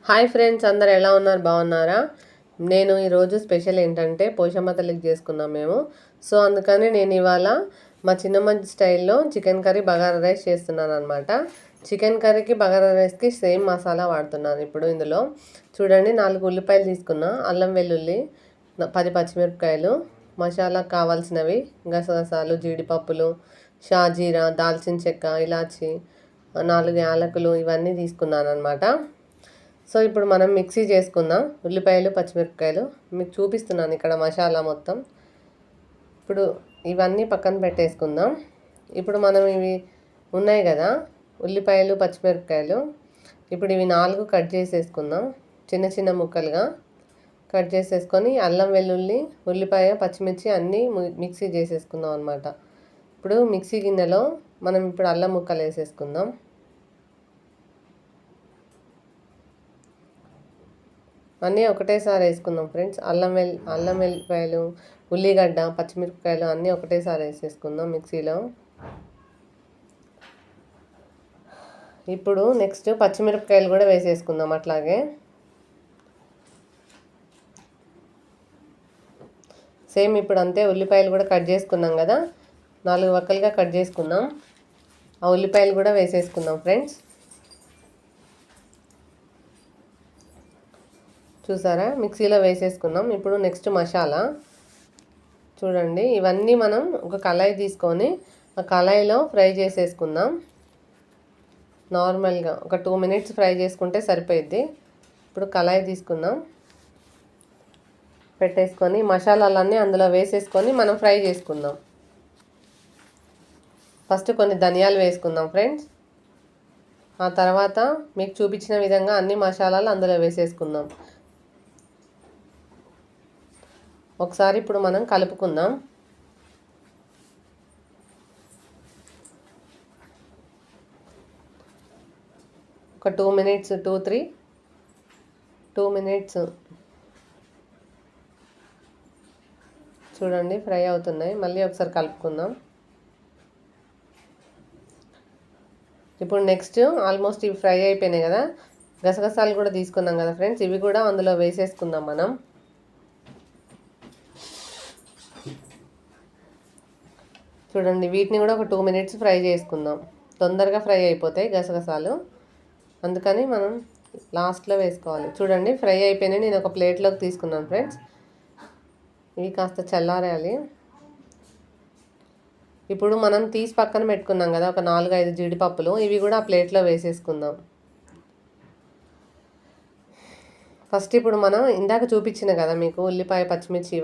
Hi friends, అందరు ఎలా ఉన్నారు? బాగున్నారా? నేను ఈరోజు స్పెషల్ ఏంటంటే పోషమ్మ తల్లికి చేసుకున్నాం మేము. సో అందుకని నేను ఇవాళ మా చిన్నమ్మ స్టైల్లో చికెన్ కర్రీ బగారా రైస్ చేస్తున్నాను అనమాట. చికెన్ కర్రీకి బగారా రైస్కి సేమ్ మసాలా వాడుతున్నాను. ఇప్పుడు ఇందులో చూడండి, 4 ఉల్లిపాయలు తీసుకున్నా, అల్లం వెల్లుల్లి, 10 పచ్చిమిరపకాయలు, మసాలాకు కావాల్సినవి గసగసాలు, జీడిపప్పులు, షాజీరా, దాల్చిన చెక్క, ఇలాచి, 4 యాలకులు ఇవన్నీ తీసుకున్నాను అనమాట. సో ఇప్పుడు మనం మిక్సీ చేసుకుందాం. ఉల్లిపాయలు, పచ్చిమిరపకాయలు మీకు చూపిస్తున్నాను ఇక్కడ మసాలా మొత్తం. ఇప్పుడు ఇవన్నీ పక్కన పెట్టేసుకుందాం. ఇప్పుడు మనం ఇవి ఉన్నాయి కదా, ఉల్లిపాయలు, పచ్చిమిరపకాయలు, ఇప్పుడు ఇవి 4 కట్ చేసేసుకుందాం. చిన్న చిన్న ముక్కలుగా కట్ చేసేసుకొని అల్లం వెల్లుల్లి, ఉల్లిపాయ, పచ్చిమిర్చి అన్నీ మిక్సీ చేసేసుకుందాం అనమాట. ఇప్పుడు మిక్సీ గిన్నెలో మనం ఇప్పుడు అల్లం ముక్కలు వేసేసుకుందాం. అన్నీ ఒకటేసారి వేసుకుందాం ఫ్రెండ్స్. అల్లం వెల్లిపాయలు, ఉల్లిగడ్డ, పచ్చిమిరపకాయలు అన్నీ ఒకటేసారి వేసేసుకుందాం మిక్సీలో. ఇప్పుడు నెక్స్ట్ పచ్చిమిరపకాయలు కూడా వేసేసుకుందాం అట్లాగే. సేమ్ ఇప్పుడు అంతే, ఉల్లిపాయలు కూడా కట్ చేసుకున్నాం కదా, 4 వక్కలుగా కట్ చేసుకుందాం. ఆ ఉల్లిపాయలు కూడా వేసేసుకుందాం ఫ్రెండ్స్. చూసారా, మిక్సీలో వేసేసుకున్నాం. ఇప్పుడు నెక్స్ట్ మసాలా చూడండి, ఇవన్నీ మనం ఒక కళాయి తీసుకొని ఆ కళాయిలో ఫ్రై చేసేసుకుందాం. నార్మల్గా ఒక 2 మినిట్స్ ఫ్రై చేసుకుంటే సరిపోయిద్ది. ఇప్పుడు కళాయి తీసుకుందాం, పెట్టేసుకొని మసాలాలన్నీ అందులో వేసేసుకొని మనం ఫ్రై చేసుకుందాం. ఫస్ట్ కొన్ని ధనియాలు వేసుకుందాం ఫ్రెండ్స్. ఆ తర్వాత మీకు చూపించిన విధంగా అన్ని మసాలాలు అందులో వేసేసుకుందాం. ఒకసారి ఇప్పుడు మనం కలుపుకుందాం. ఒక 2 మినిట్స్, 2 మినిట్స్ చూడండి ఫ్రై అవుతున్నాయి. మళ్ళీ ఒకసారి కలుపుకుందాం. ఇప్పుడు నెక్స్ట్ ఆల్మోస్ట్ ఇవి ఫ్రై అయిపోయినాయి కదా, గసగసాలు కూడా తీసుకున్నాం కదా ఫ్రెండ్స్, ఇవి కూడా అందులో వేసేసుకుందాం మనం. చూడండి, వీటిని కూడా ఒక 2 మినిట్స్ ఫ్రై చేసుకుందాం. తొందరగా ఫ్రై అయిపోతాయి గసగసాలు, అందుకని మనం లాస్ట్లో వేసుకోవాలి. చూడండి ఫ్రై అయిపోయినాయి. నేను ఒక ప్లేట్లోకి తీసుకున్నాను ఫ్రెండ్స్. ఇవి కాస్త చల్లారాలి. ఇప్పుడు మనం తీసి పక్కన పెట్టుకున్నాం కదా ఒక 4-5 జీడిపప్పులు, ఇవి కూడా ఆ ప్లేట్లో వేసేసుకుందాం. ఫస్ట్ ఇప్పుడు మనం ఇందాక చూపించిన కదా మీకు ఉల్లిపాయ, పచ్చిమిర్చి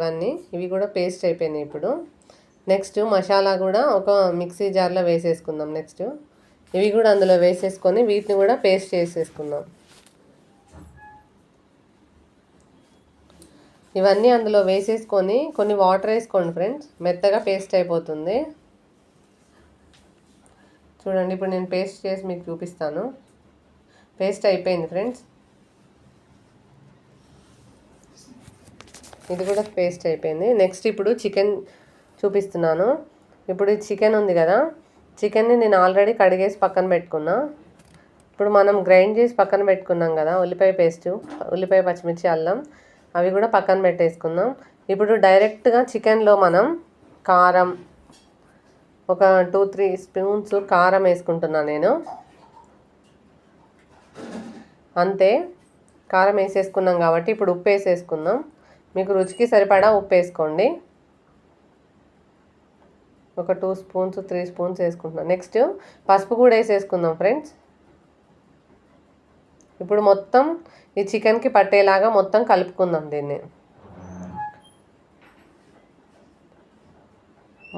ఇవి కూడా పేస్ట్ అయిపోయినాయి. ఇప్పుడు నెక్స్ట్ మసాలా కూడా ఒక మిక్సీ జార్లో వేసేసుకుందాం. నెక్స్ట్ ఇవి కూడా అందులో వేసేసుకొని వీటిని కూడా పేస్ట్ చేసేసుకుందాం. ఇవన్నీ అందులో వేసేసుకొని కొన్ని వాటర్ వేసుకోండి ఫ్రెండ్స్, మెత్తగా పేస్ట్ అయిపోతుంది. చూడండి, ఇప్పుడు నేను పేస్ట్ చేసి మీకు చూపిస్తాను. పేస్ట్ అయిపోయింది ఫ్రెండ్స్, ఇది కూడా పేస్ట్ అయిపోయింది. నెక్స్ట్ ఇప్పుడు చికెన్ చూపిస్తున్నాను. ఇప్పుడు చికెన్ ఉంది కదా, చికెన్ని నేను ఆల్రెడీ కడిగేసి పక్కన పెట్టుకున్నా. ఇప్పుడు మనం గ్రైండ్ చేసి పక్కన పెట్టుకున్నాం కదా ఉల్లిపాయ పేస్టు, ఉల్లిపాయ, పచ్చిమిర్చి, అల్లం, అవి కూడా పక్కన పెట్టేసుకుందాం. ఇప్పుడు డైరెక్ట్గా చికెన్లో మనం కారం ఒక 2-3 స్పూన్స్ కారం వేసుకుంటున్నాను నేను. అంతే, కారం వేసేసుకున్నాం కాబట్టి ఇప్పుడు ఉప్పు వేసేసుకుందాం. మీకు రుచికి సరిపడా ఉప్పు వేసుకోండి. ఒక 2 స్పూన్స్, 3 స్పూన్స్ వేసుకుంటున్నాం. నెక్స్ట్ పసుపు కూడా వేసేసుకుందాం ఫ్రెండ్స్. ఇప్పుడు మొత్తం ఈ చికెన్కి పట్టేలాగా మొత్తం కలుపుకుందాం. దీన్ని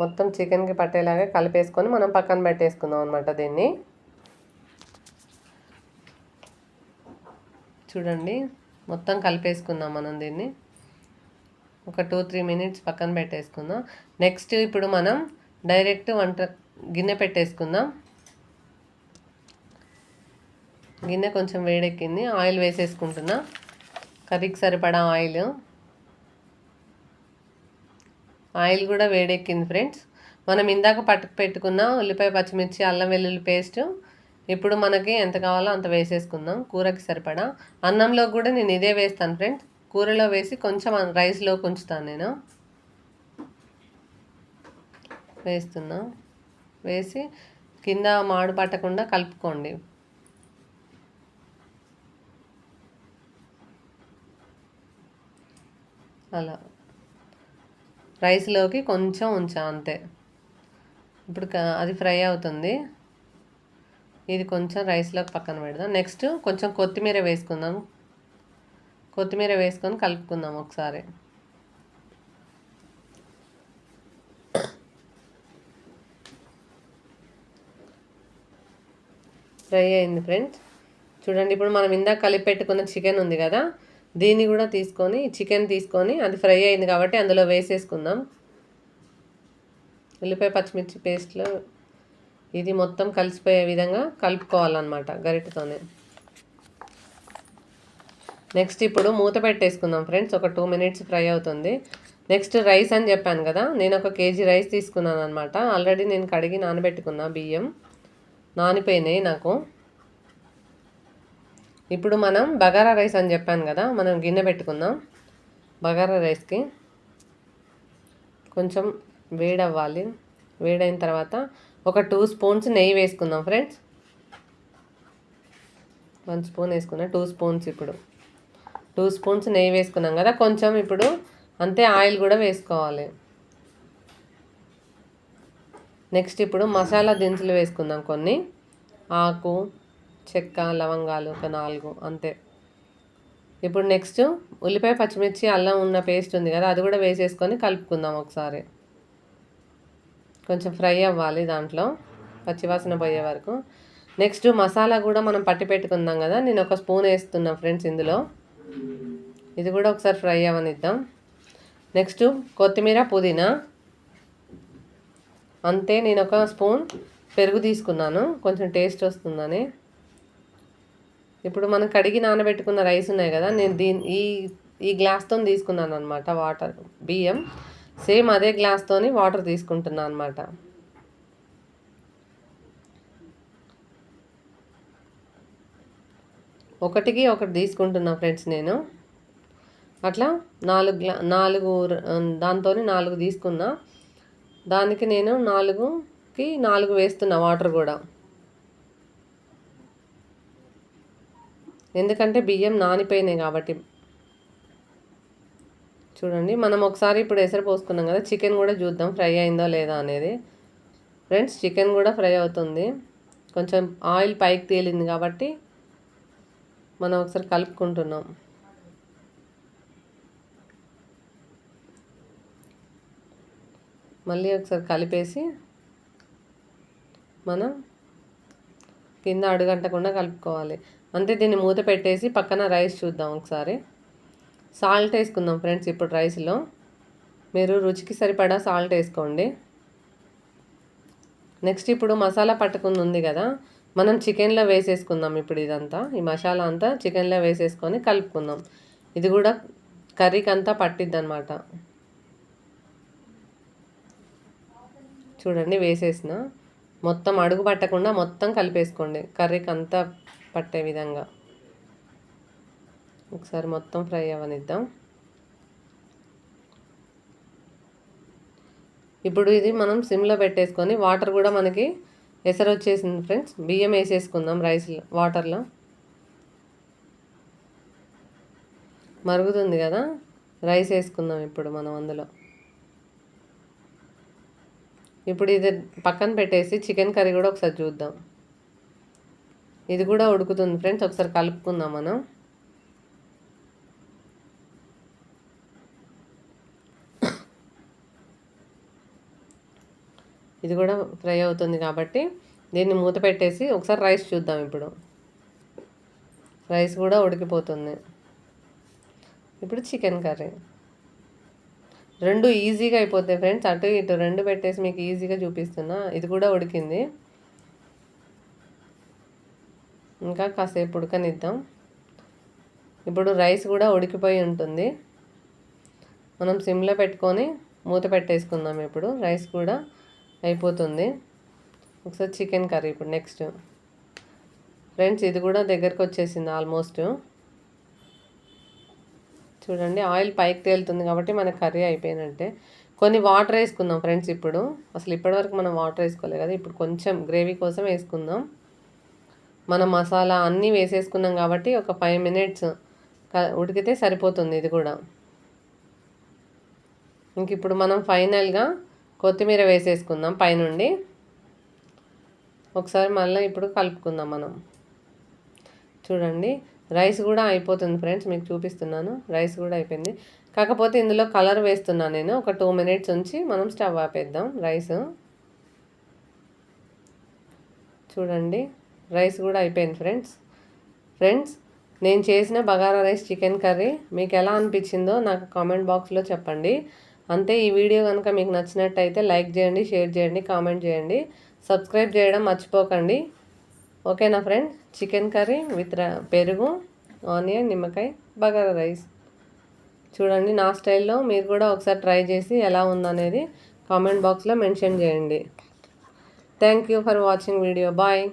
మొత్తం చికెన్కి పట్టేలాగా కలిపేసుకొని మనం పక్కన పెట్టేసుకుందాం అనమాట. దీన్ని చూడండి, మొత్తం కలిపేసుకుందాం మనం. దీన్ని ఒక 2-3 మినిట్స్ పక్కన పెట్టేసుకుందాం. నెక్స్ట్ ఇప్పుడు మనం డైరెక్ట్ వంట గిన్నె పెట్టేసుకుందాం. గిన్నె కొంచెం వేడెక్కింది, ఆయిల్ వేసేసుకుంటున్నా. కర్రీకి సరిపడా ఆయిల్ కూడా వేడెక్కింది ఫ్రెండ్స్. మనం ఇందాక పెట్టుకున్న ఉల్లిపాయ, పచ్చిమిర్చి, అల్లం వెల్లుల్లి పేస్ట్ ఇప్పుడు మనకి ఎంత కావాలో అంత వేసేసుకుందాం, కూరకి సరిపడా. అన్నంలో కూడా నేను ఇదే వేస్తాను ఫ్రెండ్స్, కూరలో వేసి కొంచెం రైస్లో ఉంచుతాను నేను. వేస్తున్నా, వేసి కింద మాడు పట్టకుండా కలుపుకోండి. అలా రైస్లోకి కొంచెం ఉంచా అంతే. ఇప్పుడు అది ఫ్రై అవుతుంది, ఇది కొంచెం రైస్లోకి పక్కన పెడదాం. నెక్స్ట్ కొంచెం కొత్తిమీర వేసుకుందాం, కొత్తిమీర వేసుకొని కలుపుకుందాం ఒకసారి. ఫ్రై అయింది ఫ్రెండ్స్, చూడండి. ఇప్పుడు మనం ఇందాక కలిపి పెట్టుకున్న చికెన్ ఉంది కదా, దీన్ని కూడా తీసుకొని, చికెన్ తీసుకొని అది ఫ్రై అయింది కాబట్టి అందులో వేసేసుకుందాం. ఉల్లిపాయ పచ్చిమిర్చి పేస్ట్లో ఇది మొత్తం కలిసిపోయే విధంగా కలుపుకోవాలన్నమాట గరిటెతోనే. నెక్స్ట్ ఇప్పుడు మూత పెట్టేసుకుందాం ఫ్రెండ్స్, ఒక 2 minutes ఫ్రై అవుతుంది. నెక్స్ట్ రైస్ అని చెప్పాను కదా, నేను 1 kg రైస్ తీసుకున్నాను అనమాట. ఆల్రెడీ నేను కడిగి నానబెట్టుకున్నా, బియ్యం నానిపోయినాయి నాకు. ఇప్పుడు మనం బగారా రైస్ అని చెప్పాను కదా, మనం గిన్నె పెట్టుకుందాం. బగారా రైస్కి కొంచెం వేడవ్వాలి. వేడైన తర్వాత ఒక 2 spoons నెయ్యి వేసుకుందాం ఫ్రెండ్స్. 1 spoon వేసుకున్నా, 2 spoons. ఇప్పుడు 2 spoons నెయ్యి వేసుకున్నాం కదా, కొంచెం ఇప్పుడు అంతే ఆయిల్ కూడా వేసుకోవాలి. నెక్స్ట్ ఇప్పుడు మసాలా దినుసులు వేసుకుందాం కొన్ని, ఆకు, చెక్క, లవంగాలు ఒక 4 అంతే. ఇప్పుడు నెక్స్ట్ ఉల్లిపాయ పచ్చిమిర్చి అల్లం ఉన్న పేస్ట్ ఉంది కదా, అది కూడా వేసేసుకొని కలుపుకుందాం ఒకసారి. కొంచెం ఫ్రై అవ్వాలి దాంట్లో, పచ్చివాసన పోయే వరకు. నెక్స్ట్ మసాలా కూడా మనం పట్టి పెట్టుకుందాం కదా, నేను 1 spoon వేస్తున్నా ఫ్రెండ్స్ ఇందులో. ఇది కూడా ఒకసారి ఫ్రై అవ్వనిద్దాం. నెక్స్ట్ కొత్తిమీర, పుదీనా అంతే. నేను 1 spoon పెరుగు తీసుకున్నాను, కొంచెం టేస్ట్ వస్తుందని. ఇప్పుడు మనం కడిగి నానబెట్టుకున్న రైస్ ఉన్నాయి కదా, నేను ఈ గ్లాస్తో తీసుకున్నాను అనమాట వాటర్, బియ్యం. సేమ్ అదే గ్లాస్తోని వాటర్ తీసుకుంటున్నాను అనమాట. ఒకటికి ఒకటి తీసుకుంటున్నా ఫ్రెండ్స్ నేను. అట్లా 4 దాంతో 4 తీసుకున్నా. దానికి నేను 4కి 4 వేస్తున్నా వాటర్ కూడా, ఎందుకంటే బియ్యం నానిపోయినాయి కాబట్టి. చూడండి, మనం ఒకసారి ఇప్పుడు ఎసరు పోసుకున్నాం కదా, చికెన్ కూడా చూద్దాం ఫ్రై అయిందో లేదా అనేది. ఫ్రెండ్స్ చికెన్ కూడా ఫ్రై అవుతుంది, కొంచెం ఆయిల్ పైకి తేలింది కాబట్టి మనం ఒకసారి కలుపుకుంటున్నాం. మళ్ళీ ఒకసారి కలిపేసి మనం కింద అడుగంటకుండా కలుపుకోవాలి అంతే. దీన్ని మూత పెట్టేసి పక్కన రైస్ చూద్దాం ఒకసారి. సాల్ట్ వేసుకుందాం ఫ్రెండ్స్ ఇప్పుడు రైస్లో. మీరు రుచికి సరిపడా సాల్ట్ వేసుకోండి. నెక్స్ట్ ఇప్పుడు మసాలా పట్టుకుని ఉంది కదా, మనం చికెన్లో వేసేసుకుందాం. ఇప్పుడు ఇదంతా, ఈ మసాలా అంతా చికెన్లో వేసేసుకొని కలుపుకుందాం. ఇది కూడా కర్రీకి అంతా పట్టిద్ది అనమాట. చూడండి వేసేసిన, మొత్తం అడుగు పట్టకుండా మొత్తం కలిపేసుకోండి, కర్రీకి అంతా పట్టే విధంగా. ఒకసారి మొత్తం ఫ్రై అవ్వనిద్దాం. ఇప్పుడు ఇది మనం సిమ్లో పెట్టేసుకొని, వాటర్ కూడా మనకి ఎసరు వచ్చేసింది ఫ్రెండ్స్. బియ్యం వేసేసుకుందాం రైస్లో, వాటర్లో మరుగుతుంది కదా, రైస్ వేసుకుందాం ఇప్పుడు మనం అందులో. ఇప్పుడు ఇది పక్కన పెట్టేసి చికెన్ కర్రీ కూడా ఒకసారి చూద్దాం. ఇది కూడా ఉడుకుతుంది ఫ్రెండ్స్, ఒకసారి కలుపుకుందాం మనం. ఇది కూడా ఫ్రై అవుతుంది కాబట్టి దీన్ని మూత పెట్టేసి ఒకసారి రైస్ చూద్దాం. ఇప్పుడు రైస్ కూడా ఉడికిపోతుంది. ఇప్పుడు చికెన్ కర్రీ 2 ఈజీగా అయిపోతాయి ఫ్రెండ్స్, అటు ఇటు 2 పెట్టేసి మీకు ఈజీగా చూపిస్తున్నా. ఇది కూడా ఉడికింది, ఇంకా కాసేపు ఉడకనిద్దాం. ఇప్పుడు రైస్ కూడా ఉడికిపోయి ఉంటుంది, మనం సిమ్లో పెట్టుకొని మూత పెట్టేసుకుందాం. ఇప్పుడు రైస్ కూడా అయిపోతుంది. ఒకసారి చికెన్ కర్రీ ఇప్పుడు నెక్స్ట్ ఫ్రెండ్స్ ఇది కూడా దగ్గరకు వచ్చేసింది ఆల్మోస్ట్. చూడండి ఆయిల్ పైకి తేలుతుంది కాబట్టి మన కర్రీ అయిపోయినట్టే. కొన్ని వాటర్ వేసుకుందాం ఫ్రెండ్స్ ఇప్పుడు. అసలు ఇప్పటివరకు మనం వాటర్ వేసుకోలేదు కదా, ఇప్పుడు కొంచెం గ్రేవీ కోసం వేసుకుందాం. మనం మసాలా అన్నీ వేసేసుకున్నాం కాబట్టి ఒక 5 మినిట్స్ ఉడికితే సరిపోతుంది ఇది కూడా. ఇంక ఇప్పుడు మనం ఫైనల్గా కొత్తిమీర వేసేసుకుందాం పైనుండి. ఒకసారి మళ్ళీ ఇప్పుడు కలుపుకుందాం మనం. చూడండి రైస్ కూడా అయిపోతుంది ఫ్రెండ్స్, మీకు చూపిస్తున్నాను. రైస్ కూడా అయిపోయింది. కాకపోతే ఇందులో కలర్ వేస్తున్నాను నేను. ఒక 2 మినిట్స్ ఉంచి మనం స్టవ్ ఆపేద్దాం రైస్. చూడండి రైస్ కూడా అయిపోయింది ఫ్రెండ్స్ నేను చేసిన బగారా రైస్ చికెన్ కర్రీ మీకు ఎలా అనిపించిందో నాకు కామెంట్ బాక్స్లో చెప్పండి. అంతే. ఈ వీడియో కనుక మీకు నచ్చినట్టయితే లైక్ చేయండి, షేర్ చేయండి, కామెంట్ చేయండి, సబ్స్క్రైబ్ చేయడం మర్చిపోకండి. ఓకేనా ఫ్రెండ్? చికెన్ కర్రీ విత్ పెరుగు, ఆనియన్, నిమ్మకాయ, బగారా రైస్. చూడండి నా స్టైల్లో మీరు కూడా ఒకసారి ట్రై చేసి ఎలా ఉందనేది కామెంట్ బాక్స్లో మెన్షన్ చేయండి. Thank you for watching video. Bye.